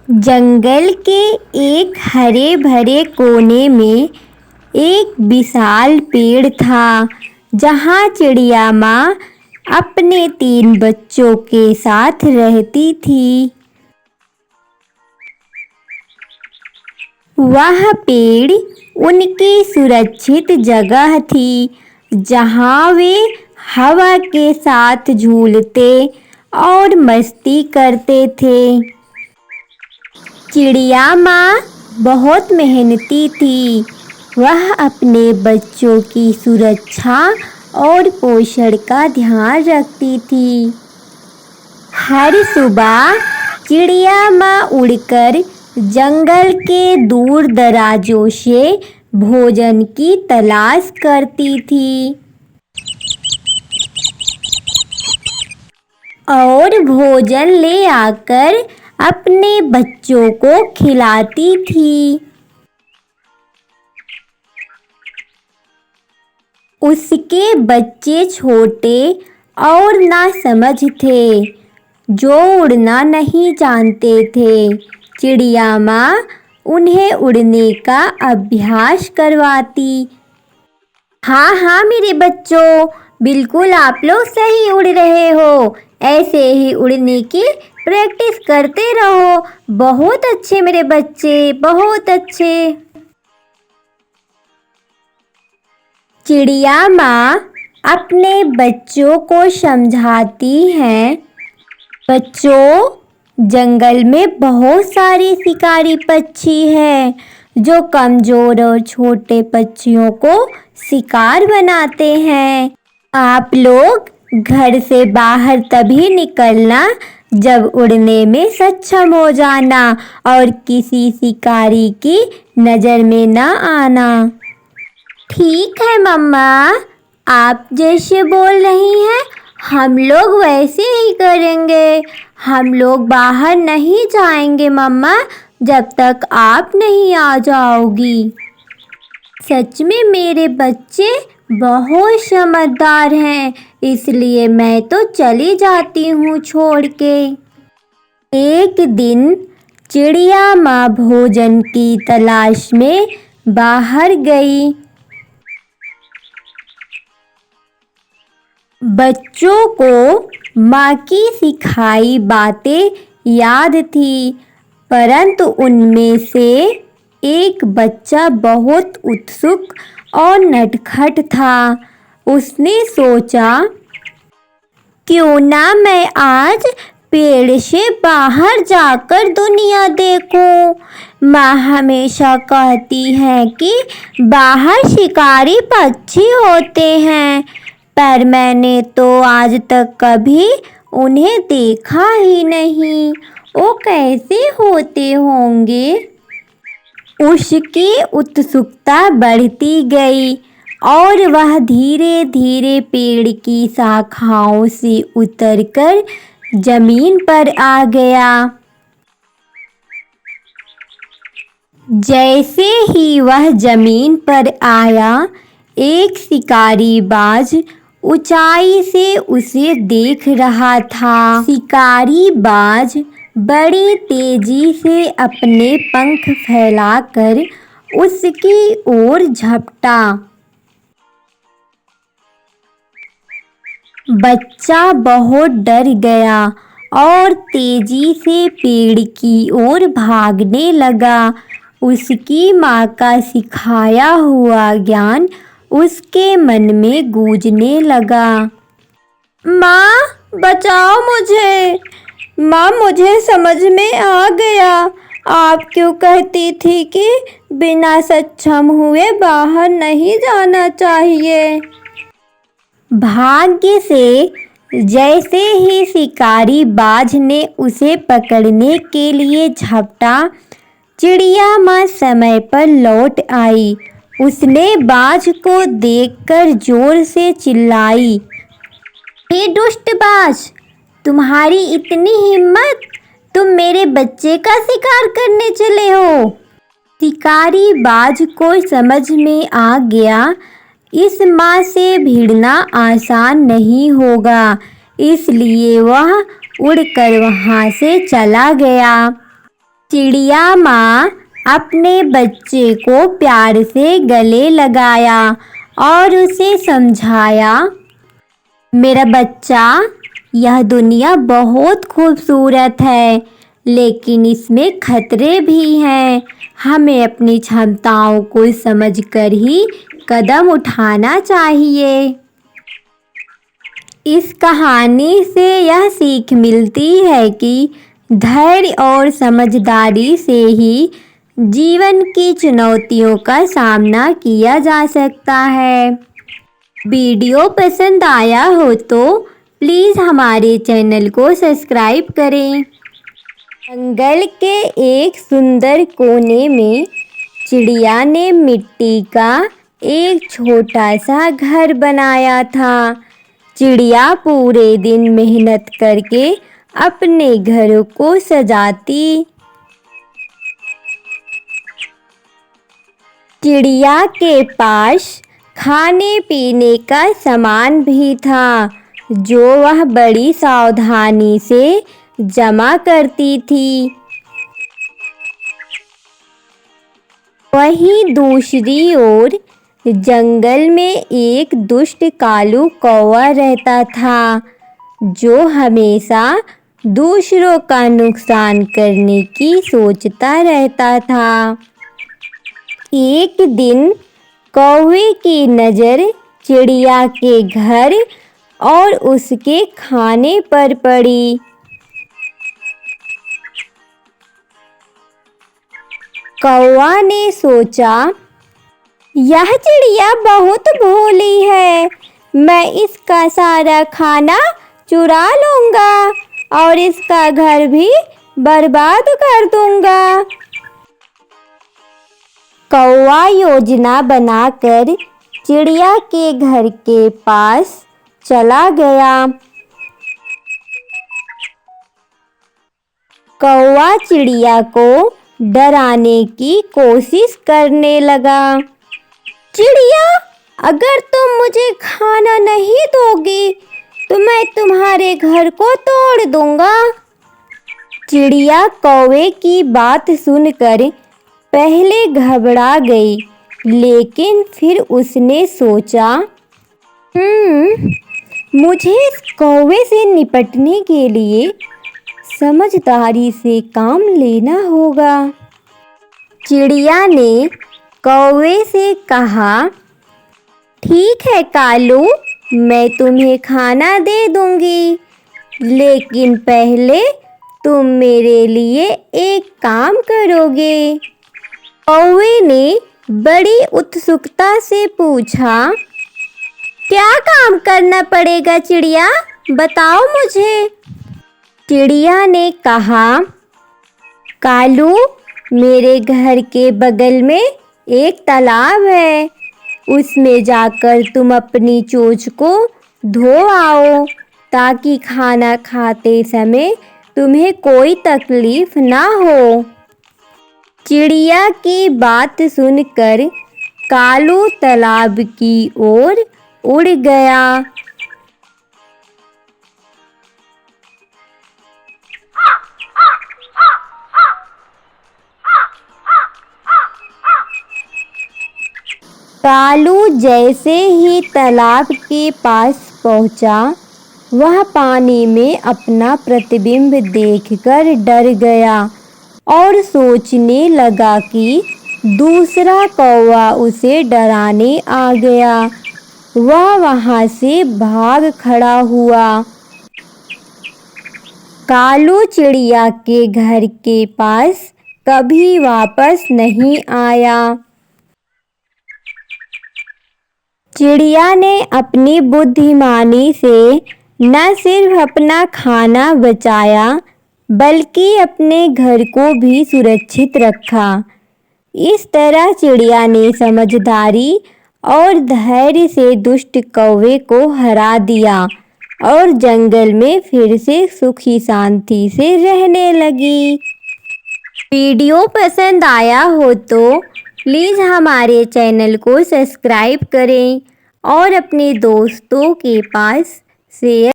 जंगल के एक हरे भरे कोने में एक विशाल पेड़ था जहाँ चिड़िया माँ अपने 3 बच्चों के साथ रहती थी। वह पेड़ उनकी सुरक्षित जगह थी जहाँ वे हवा के साथ झूलते और मस्ती करते थे। चिड़िया माँ बहुत मेहनती थी। वह अपने बच्चों की सुरक्षा और पोषण का ध्यान रखती थी। हर सुबह चिड़िया माँ उड़कर जंगल के दूर दराजों से भोजन की तलाश करती थी और भोजन ले आकर अपने बच्चों को खिलाती थी। उसके बच्चे छोटे और नासमझ थे, जो उड़ना नहीं जानते थे। चिड़िया माँ उन्हें उड़ने का अभ्यास करवाती। हाँ हाँ मेरे बच्चों, बिल्कुल आप लोग सही उड़ रहे हो। ऐसे ही उड़ने की प्रैक्टिस करते रहो। बहुत अच्छे मेरे बच्चे, बहुत अच्छे। चिड़िया माँ अपने बच्चों को समझाती है, बच्चों, जंगल में बहुत सारे शिकारी पक्षी हैं जो कमजोर और छोटे पक्षियों को शिकार बनाते हैं। आप लोग घर से बाहर तभी निकलना जब उड़ने में सक्षम हो जाना और किसी शिकारी की नज़र में न आना। ठीक है मम्मा, आप जैसे बोल रही हैं हम लोग वैसे ही करेंगे। हम लोग बाहर नहीं जाएंगे मम्मा जब तक आप नहीं आ जाओगी। सच में मेरे बच्चे बहुत समझदार हैं, इसलिए मैं तो चली जाती हूँ छोड़ के। एक दिन चिड़िया माँ भोजन की तलाश में बाहर गई। बच्चों को माँ की सिखाई बातें याद थी, परंतु उनमें से एक बच्चा बहुत उत्सुक और नटखट था। उसने सोचा, क्यों ना मैं आज पेड़ से बाहर जाकर दुनिया देखूं। माँ हमेशा कहती है कि बाहर शिकारी पक्षी होते हैं, पर मैंने तो आज तक कभी उन्हें देखा ही नहीं। वो कैसे होते होंगे? उसकी उत्सुकता बढ़ती गई और वह धीरे धीरे पेड़ की शाखाओं से उतरकर जमीन पर आ गया। जैसे ही वह जमीन पर आया, एक शिकारी बाज ऊंचाई से उसे देख रहा था। शिकारी बाज बड़ी तेजी से अपने पंख फैलाकर उसकी ओर झपटा। बच्चा बहुत डर गया और तेजी से पेड़ की ओर भागने लगा। उसकी माँ का सिखाया हुआ ज्ञान उसके मन में गूंजने लगा। माँ बचाओ मुझे, माँ मुझे समझ में आ गया। आप क्यों कहती थी कि बिना सक्षम हुए बाहर नहीं जाना चाहिए। भाग्य से जैसे ही शिकारी बाज ने उसे पकड़ने के लिए झपटा, चिड़िया माँ समय पर लौट आई। उसने बाज को देखकर जोर से चिल्लाई, हे दुष्ट बाज, तुम्हारी इतनी हिम्मत, तुम मेरे बच्चे का शिकार करने चले हो। शिकारी बाज को समझ में आ गया, इस माँ से भिड़ना आसान नहीं होगा, इसलिए वह उड़कर वहाँ से चला गया। चिड़िया माँ अपने बच्चे को प्यार से गले लगाया और उसे समझाया, मेरा बच्चा, यह दुनिया बहुत खूबसूरत है, लेकिन इसमें खतरे भी हैं। हमें अपनी क्षमताओं को समझकर ही कदम उठाना चाहिए। इस कहानी से यह सीख मिलती है कि धैर्य और समझदारी से ही जीवन की चुनौतियों का सामना किया जा सकता है। वीडियो पसंद आया हो तो प्लीज़ हमारे चैनल को सब्सक्राइब करें। जंगल के एक सुंदर कोने में चिड़िया ने मिट्टी का एक छोटा सा घर बनाया था। चिड़िया पूरे दिन मेहनत करके अपने घरों को सजाती। चिड़िया के पास खाने पीने का सामान भी था, जो वह बड़ी सावधानी से जमा करती थी। वहीं दूसरी ओर जंगल में एक दुष्ट कालू कौवा रहता था, जो हमेशा दूसरों का नुकसान करने की सोचता रहता था। एक दिन कौवे की नज़र चिड़िया के घर और उसके खाने पर पड़ी। कौवा ने सोचा, यह चिड़िया बहुत भोली है, मैं इसका सारा खाना चुरा लूँगा और इसका घर भी बर्बाद कर दूँगा। कौवा योजना बनाकर चिड़िया के घर के पास चला गया। कौवा चिड़िया को डराने की कोशिश करने लगा। चिड़िया, अगर तुम मुझे खाना नहीं दोगी तो मैं तुम्हारे घर को तोड़ दूंगा। चिड़िया कौवे की बात सुनकर पहले घबरा गई, लेकिन फिर उसने सोचा, मुझे इस कौवे से निपटने के लिए समझदारी से काम लेना होगा। चिड़िया ने कौवे से कहा, ठीक है कालू, मैं तुम्हें खाना दे दूंगी, लेकिन पहले तुम मेरे लिए एक काम करोगे। कौवे ने बड़ी उत्सुकता से पूछा, क्या काम करना पड़ेगा चिड़िया, बताओ मुझे। चिड़िया ने कहा, कालू, मेरे घर के बगल में एक तालाब है, उसमें जाकर तुम अपनी चोंच को धो आओ, ताकि खाना खाते समय तुम्हें कोई तकलीफ ना हो। चिड़िया की बात सुनकर कालू तालाब की ओर उड़ गया। कालू जैसे ही तालाब के पास पहुंचा, वह पानी में अपना प्रतिबिंब देखकर डर गया और सोचने लगा कि दूसरा कौवा उसे डराने आ गया। वह वहां से भाग खड़ा हुआ। कालू चिड़िया के घर के पास कभी वापस नहीं आया। चिड़िया ने अपनी बुद्धिमानी से न सिर्फ अपना खाना बचाया, बल्कि अपने घर को भी सुरक्षित रखा। इस तरह चिड़िया ने समझदारी और धैर्य से दुष्ट कौवे को हरा दिया और जंगल में फिर से सुखी शांति से रहने लगी। वीडियो पसंद आया हो तो प्लीज़ हमारे चैनल को सब्सक्राइब करें और अपने दोस्तों के पास शेयर